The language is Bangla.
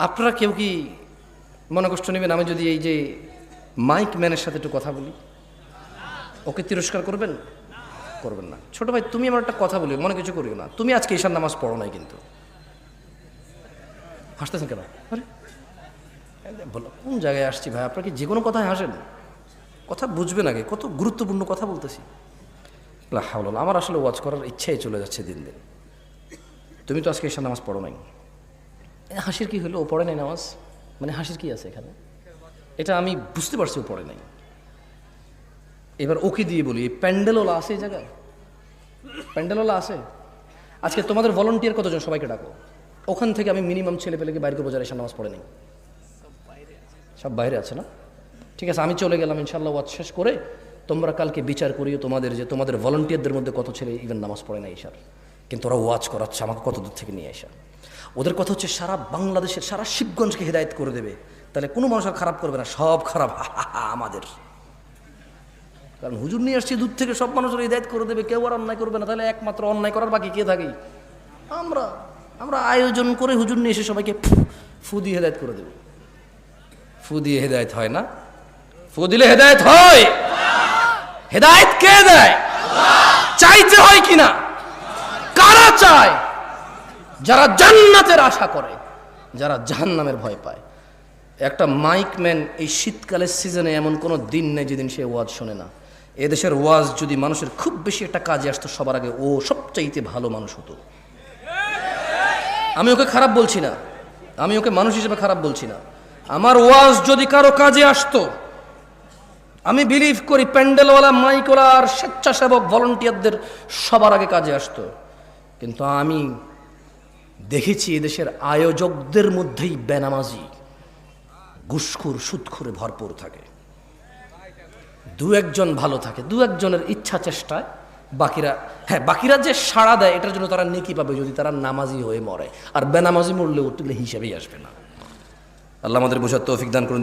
আপনারা কেউ কি মনে কষ্ট নেবেন আমি যদি এই যে মাইক ম্যানের সাথে একটু কথা বলি? ওকে তিরস্কার করবেন? করবেন না। ছোট ভাই, তুমি আমার একটা কথা বলি, মনে কিছু করিও না। তুমি আজকে ঈশার নামাজ পড়ো নাই কিন্তু। হাসতেছেন কেন? আরে বলো, কোন জায়গায় আসছি ভাই? আপনার কি যে কোনো কথায় হাসেন? কথা বুঝবেন আগে, কত গুরুত্বপূর্ণ কথা বলতেছি। আমার আসলে ওয়াজ করার ইচ্ছাই চলে যাচ্ছে দিন দিন। তুমি তো আজকে ঈশার নামাজ পড়ো নাই। হাসির কি হলো? ও পড়ে নাই নামাজ, মানে হাসির কি আছে এখানে? এটা আমি বুঝতে পারছি ও পড়ে নাই। এবার ওকে দিয়ে বলি, প্যান্ডেলওয়ালা আছে এই জায়গায়? প্যান্ডেলওয়ালা আছে? আজকে তোমাদের ভলান্টিয়ার কতজন? সবাইকে ডাকো। ওখান থেকে আমি মিনিমাম ছেলে পেলেকে বাইরে করবো যারা ঈশার নামাজ পড়ে নাই। সব বাইরে আছে না? ঠিক আছে, আমি চলে গেলাম। ইনশাল্লাহ ওয়াজ শেষ করে তোমরা কালকে বিচার করিও তোমাদের, যে তোমাদের ভলান্টিয়ারদের মধ্যে কত ছেলে ইভেন নামাজ পড়ে না ঈশার, কিন্তু ওরা ওয়াজ করাচ্ছে আমাকে কত দূর থেকে নিয়ে আসা। ওদের কথা হচ্ছে সারা বাংলাদেশের, সারা শিবগঞ্জকে হেদায়েত করে দেবে। তাহলে কোনো মানুষ আর খারাপ করবে না, সব খারাপ আমাদের। কারণ হুজুর নিয়ে আসছে দূর থেকে, সব মানুষের হেদায়েত করে দেবে, কেউ আর অন্যায় করবে না। তাহলে একমাত্র অন্যায় করার বাকি কে থাকে? আমরা আমরা আয়োজন করে হুজুর নিয়ে এসে সবাইকে ফু দিয়ে হেদায়েত করে দেবে। ফু দিয়ে হেদায়েত হয় না। ফু দিলে হেদায়েত হয়? হেদায়েত কে দেয়? চাইতে হয় কিনা? কারা চায়? যারা জান্নাতের আশা করে, যারা জাহান্নামের ভয় পায়। একটা মাইকম্যান এই শীতকালের সিজনে এমন কোনো দিন নেই যেদিন সে ওয়াজ শোনে না। এদেশের ওয়াজ যদি মানুষের খুব বেশি একটা কাজে আসতো, সবার আগে ও সবচাইতে ভালো মানুষ হতো। আমি ওকে খারাপ বলছি না, আমি ওকে মানুষ হিসেবে খারাপ বলছি না। আমার ওয়াজ যদি কারো কাজে আসতো, আমি বিলিভ করি প্যান্ডেলওয়ালা, মাইকওয়ালা আর স্বেচ্ছাসেবক ভলান্টিয়ারদের সবার আগে কাজে আসতো। কিন্তু আমি দেখেছি এদেশের আয়োজকদের মধ্যেই বেনামাজি, ঘুষখোর, সুদখোরে ভরপুর থাকে। দু একজন ভালো থাকে, দু একজনের ইচ্ছা চেষ্টায়। বাকিরা যে সাড়া দেয় এটার জন্য তারা নেকি পাবে যদি তারা নামাজি হয়ে মরে। আর বেনামাজি মরলেও তুলে হিসাবেই আসবে না। আল্লাহ আমাদের বোঝার তৌফিক দান করুন।